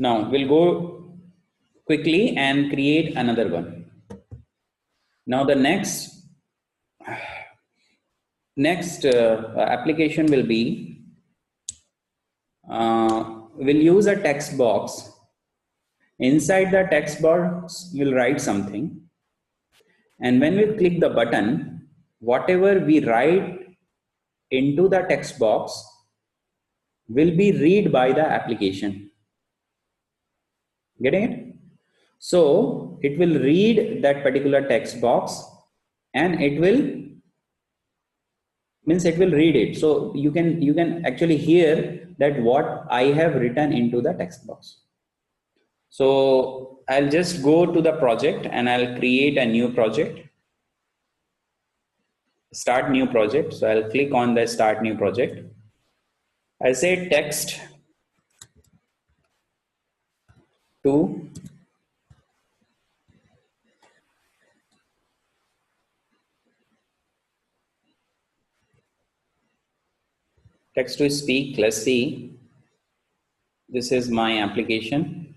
Now we'll go quickly and create another one. Now the next application will be, we'll use a text box. Inside the text box, we'll write something. And when we click the button, whatever we write into the text box will be read by the application. Getting it? So it will read that particular text box, and it will read it. So you can actually hear that what I have written into the text box. So I'll just go to the project and I'll create a new project. Start new project. So I'll click on the start new project. I'll say text to speak. Let's see. This is my application.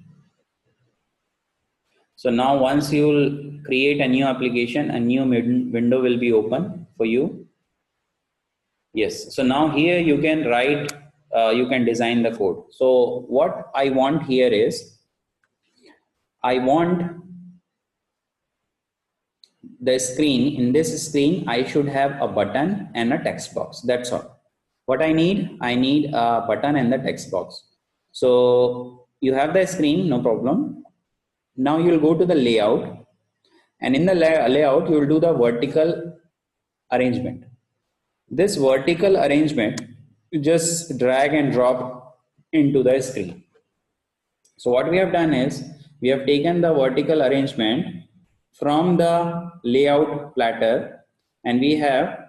So now once you will create a new application, a new window will be open for you. Yes. So now here you can write, you can design the code. So what I want here is, I want the screen, in this screen, I should have a button and a text box. That's all. What I need a button and the text box. So you have the screen, no problem. Now you'll go to the layout, and in the layout, you'll do the vertical arrangement. This vertical arrangement, you just drag and drop into the screen. So what we have done is, we have taken the vertical arrangement from the layout platter and we have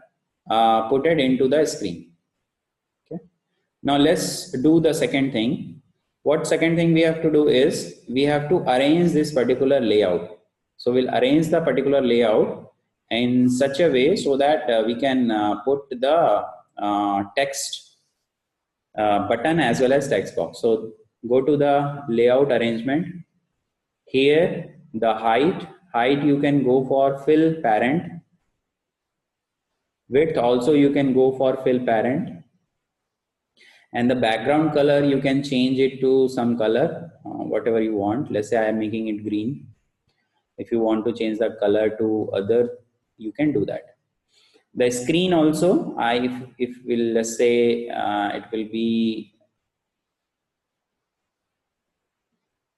put it into the screen. Okay. Now let's do the second thing. What second thing we have to do is, we have to arrange this particular layout. So we'll arrange the particular layout in such a way so that we can put the text button as well as text box. So go to the layout arrangement. Here the height you can go for fill parent. Width also you can go for fill parent. And the background color, you can change it to some color, whatever you want. Let's say I am making it green. If you want to change the color to other, you can do that. The screen also, if we'll, let's say it will be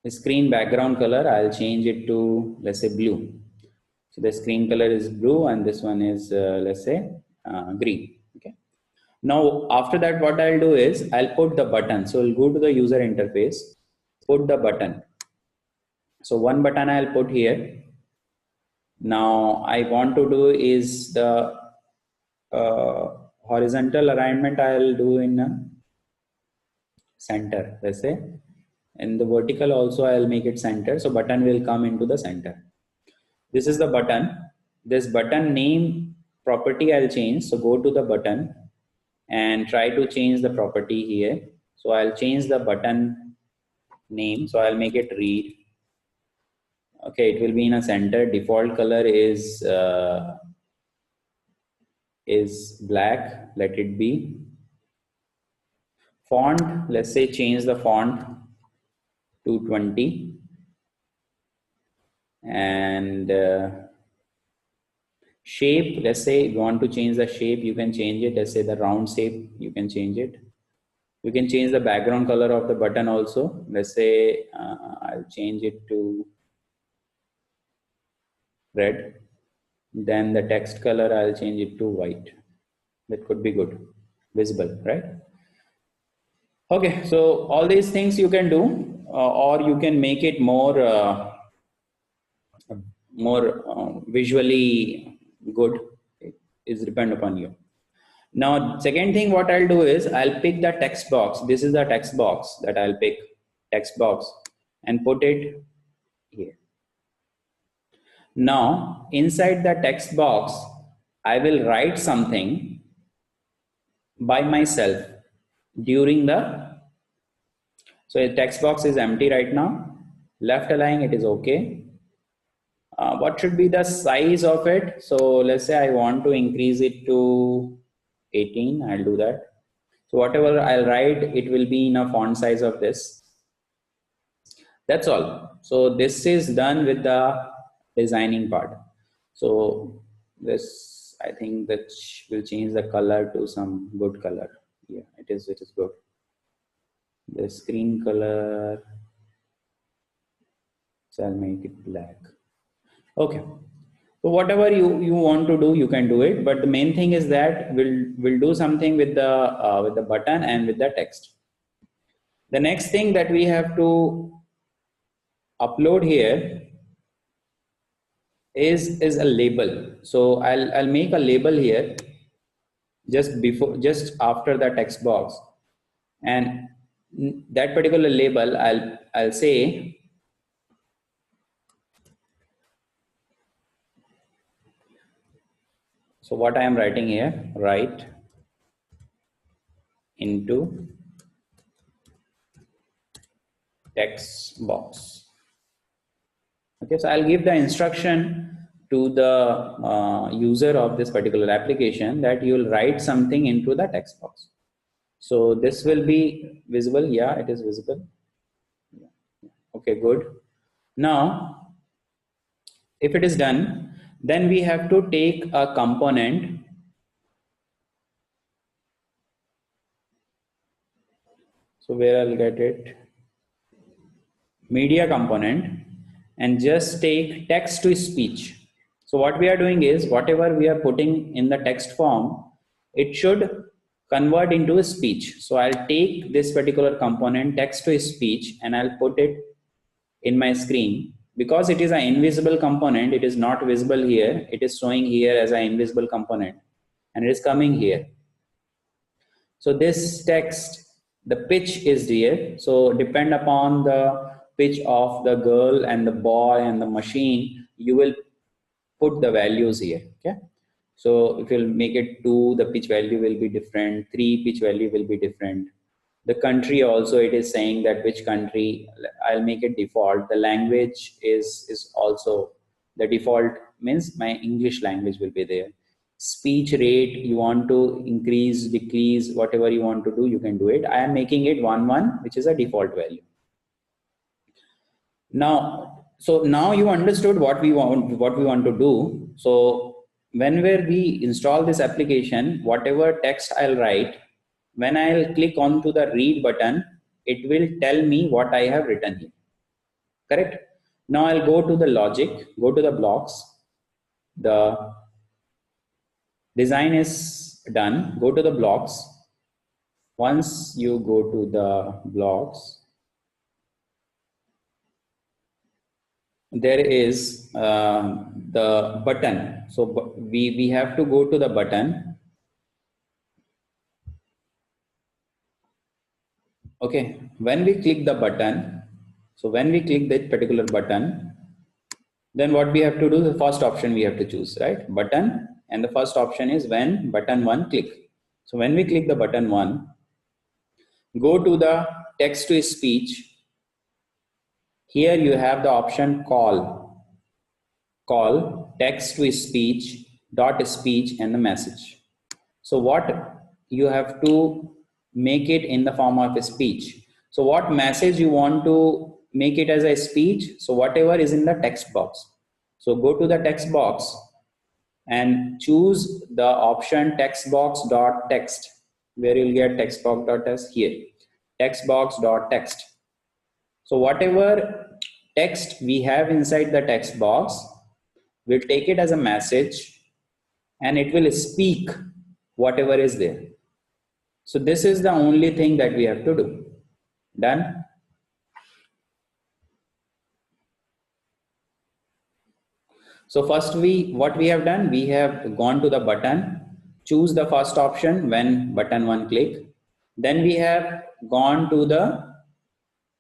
the screen background color, I'll change it to, let's say, blue. So the screen color is blue and this one is, let's say, green. Okay. Now, after that, what I'll do is, I'll put the button. So I'll go to the user interface, put the button. So one button I'll put here. Now I want to do is the horizontal alignment I'll do in a center, let's say. And the vertical also I'll make it center. So button will come into the center. This is the button. This button name property I'll change. So go to the button and try to change the property here. So I'll change the button name. So I'll make it read. Okay, it will be in a center. Default color is black. Let it be. Font, let's say change the font to 20. And shape, let's say if you want to change the shape, you can change it. Let's say the round shape, you can change it. You can change the background color of the button also. Let's say I'll change it to red. Then the text color, I'll change it to white. That could be good, visible, right? Okay, so all these things you can do, or you can make it more visually good. It is depend upon you. Now, second thing what I'll do is, I'll pick the text box. This is the text box that I'll pick, text box, and put it here. Now, inside the text box, I will write something by myself during the So the text box is empty right now. Left align, it is okay. What should be the size of it? So let's say I want to increase it to 18. I'll do that. So whatever I'll write, it will be in a font size of this. That's all. So this is done with the designing part. So this, I think that will change the color to some good color. Yeah, it is good. The screen color, so I'll make it black. Okay. So whatever you want to do, you can do it. But the main thing is that we'll do something with the button and with the text. The next thing that we have to upload here is a label. So I'll make a label here just after the text box, and that particular label I'll say so what I am writing here, write into text box. Okay, so I'll give the instruction to the user of this particular application that you will write something into the text box. So this will be visible. Yeah, it is visible. Okay, good. Now, if it is done, then we have to take a component. So where I'll get it? Media component, and just take text to speech. So what we are doing is whatever we are putting in the text form, it should convert into a speech. So I'll take this particular component text to speech and I'll put it in my screen. Because it is an invisible component, it is not visible here. It is showing here as an invisible component and it is coming here. So this text, the pitch is here. So depend upon the pitch of the girl and the boy and the machine, you will put the values here. Okay. So if you'll make it 2, the pitch value will be different. 3, pitch value will be different. The country also, it is saying that which country. I'll make it default. The language is also the default, means my English language will be there. Speech rate, you want to increase, decrease, whatever you want to do, you can do it. I am making it 1, which is a default value. Now, so now you understood what we want to do. So whenever we install this application, whatever text I'll write, when I'll click onto the read button, it will tell me what I have written here. Correct? Now I'll go to the logic, go to the blocks. The design is done. Go to the blocks. Once you go to the blocks, there is the button. So we have to go to the button. Okay, when we click the button, so when we click that particular button, then what we have to do, the first option we have to choose, right? Button, and the first option is when button 1 click. So when we click the button 1, go to the text to speech. Here you have the option call text to speech dot speech and the message. So what you have to make it in the form of a speech. So what message you want to make it as a speech? So whatever is in the text box. So go to the text box and choose the option text box dot text, where you'll get text box dot text here, text box dot text. So whatever text we have inside the text box, we'll take it as a message and it will speak whatever is there. So this is the only thing that we have to do. Done? So first what we have done, we have gone to the button, choose the first option when button 1 click. Then we have gone to the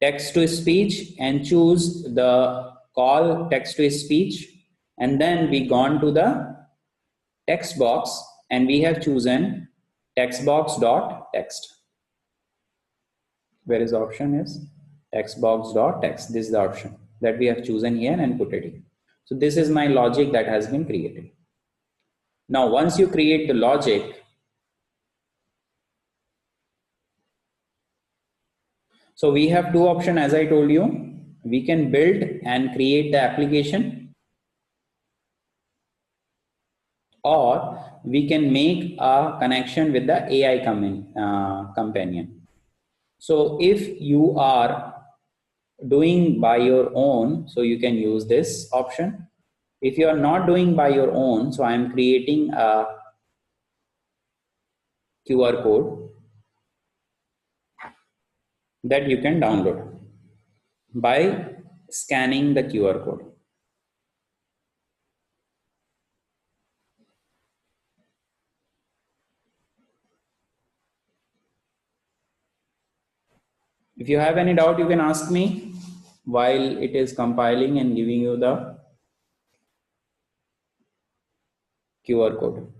text to speech and choose the call text to speech. And then we gone to the text box and we have chosen text box dot text. Where is the option is? Text box dot text. This is the option that we have chosen here and put it here. So this is my logic that has been created. Now, once you create the logic, so we have two options as I told you. We can build and create the application, or we can make a connection with the AI companion. So if you are doing by your own, so you can use this option. If you are not doing by your own, so I am creating a QR code that you can download by scanning the QR code. If you have any doubt, you can ask me while it is compiling and giving you the QR code.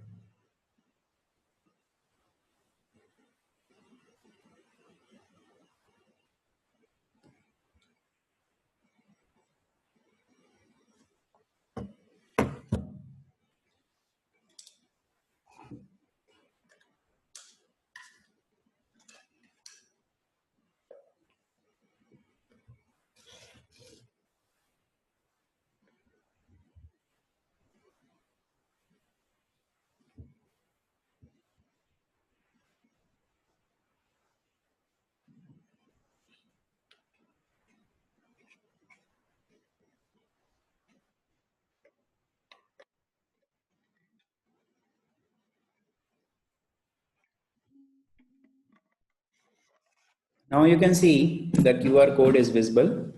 Now you can see the QR code is visible.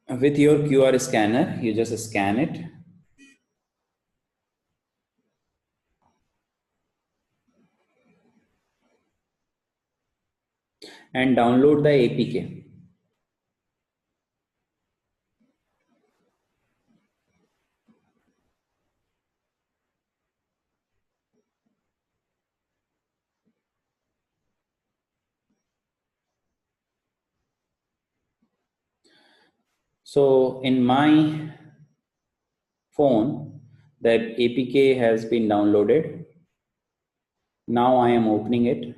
With your QR scanner, you just scan it. And download the APK. So in my phone, that APK has been downloaded. Now I am opening it.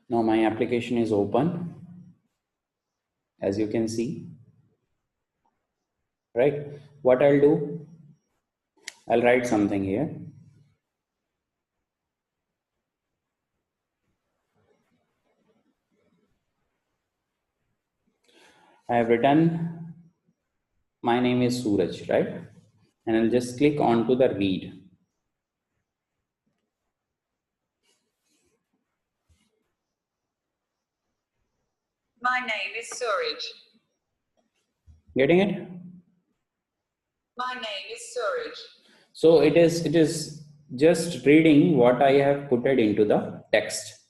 Now my application is open, as you can see, right? What I'll do, I'll write something here. I have written, my name is Suraj, right? And I'll just click on to the read. My name is Suraj. Getting it? My name is Suraj. So it is just reading what I have put it into the text.